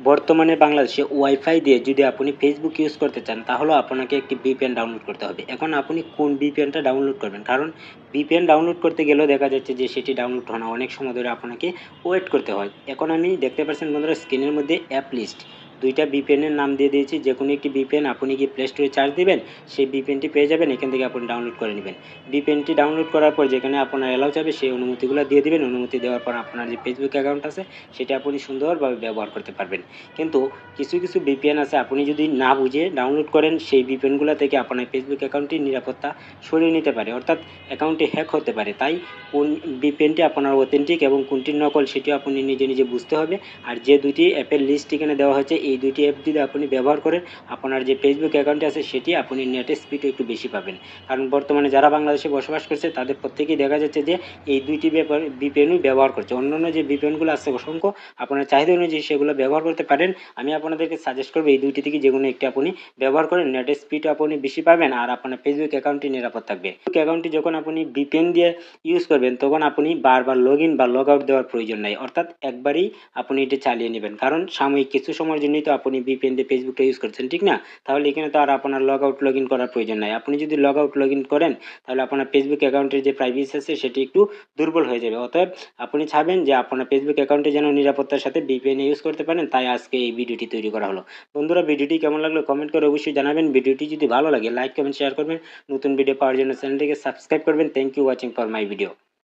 বর্তমানে বাংলাদেশে ওয়াইফাই দিয়ে যদি আপনি ফেসবুক ইউজ করতে চান তাহলে আপনাকে একটি ভিপিএন ডাউনলোড করতে হবে। এখন আপনি কোন ভিপিএনটা ডাউনলোড করবেন, কারণ ভিপিএন ডাউনলোড করতে গেলেও দেখা যাচ্ছে যে সেটি ডাউনলোড হয় না, অনেক সময় ধরে আপনাকে ওয়েট করতে হয়। এখন আমি দেখতে পাচ্ছেন বন্ধুরা স্ক্রিনের মধ্যে অ্যাপ লিস্ট দুইটা ভিপিএনের নাম দিয়ে দিয়েছি। যে কোনো একটি ভিপিএন আপনি গিয়ে প্লে স্টোরে চার্জ দিবেন, সেই ভিপিএনটি পেয়ে যাবেন, এখান থেকে আপনি ডাউনলোড করে নেবেন। ভিপিএনটি ডাউনলোড করার পর যেখানে আপনার অ্যালাউ চাবে সেই অনুমতিগুলো দিয়ে দিবেন। অনুমতি দেওয়ার পর আপনার যে ফেসবুক অ্যাকাউন্ট আছে সেটা আপনি সুন্দরভাবে ব্যবহার করতে পারবেন। কিন্তু কিছু কিছু ভিপিএন আছে আপনি যদি না বুঝে ডাউনলোড করেন, সেই ভিপিএনগুলো থেকে আপনার ফেসবুক অ্যাকাউন্টটির নিরাপত্তা সরিয়ে নিতে পারে, অর্থাৎ অ্যাকাউন্টটি হ্যাক হতে পারে। তাই কোন ভিপিএনটি আপনার অথেন্টিক এবং কোনটি নকল সেটিও আপনি নিজে নিজে বুঝতে হবে। আর যে দুটি অ্যাপের লিস্ট এখানে দেওয়া হয়েছে, এই দুটি অ্যাপ যদি আপনি ব্যবহার করেন, আপনার যে ফেসবুক অ্যাকাউন্টটি আছে সেটি আপনি নেটের স্পিডও একটু বেশি পাবেন। কারণ বর্তমানে যারা বাংলাদেশে বসবাস করছে তাদের প্রত্যেকেই দেখা যাচ্ছে যে এই দুইটি ভিপিএনই ব্যবহার করছে। অন্যান্য যে ভিপিএনগুলো আছে অসংখ্য, আপনার চাহিদা অনুযায়ী সেগুলো ব্যবহার করতে পারেন। আমি আপনাদেরকে সাজেস্ট করবো এই দুইটি থেকে যে কোনো একটি আপনি ব্যবহার করেন, নেটের স্পিড আপনি বেশি পাবেন আর আপনার ফেসবুক অ্যাকাউন্টটি নিরাপদ থাকবে। ফেসবুক অ্যাকাউন্টটি যখন আপনি ভিপিএন দিয়ে ইউজ করবেন তখন আপনি বারবার লগ ইন বা লগ আউট দেওয়ার প্রয়োজন নাই, অর্থাৎ একবারই আপনি এটি চালিয়ে নেবেন। কারণ সাময়িক কিছু সময়ের জন্যই তো আপনি ভিপিএন দিয়ে ফেসবুকটা ইউজ করছেন, ঠিক না? তাহলে এখানে তো আর আপনার লগ আউট লগ ইন করার প্রয়োজন নাই। আপনি যদি লগ আউট লগ ইন করেন তাহলে আপনার ফেসবুক অ্যাকাউন্টের যে প্রাইভেসি আছে সেটি একটু দুর্বল হয়ে যাবে। অতএব আপনি চাবেন যে আপনার ফেসবুক অ্যাকাউন্টে যেন নিরাপত্তার সাথে ভিপিএন ইউজ করতে পারেন, তাই আজকে এই ভিডিওটি তৈরি করা হলো। বন্ধুরা, ভিডিওটি কেমন লাগলো কমেন্ট করে অবশ্যই জানাবেন। ভিডিওটি যদি ভালো লাগে লাইক কমেন্ট শেয়ার করবেন। নতুন ভিডিও পাওয়ার জন্য চ্যানেলটিকে সাবস্ক্রাইব করবেন। Thank you watching for my video.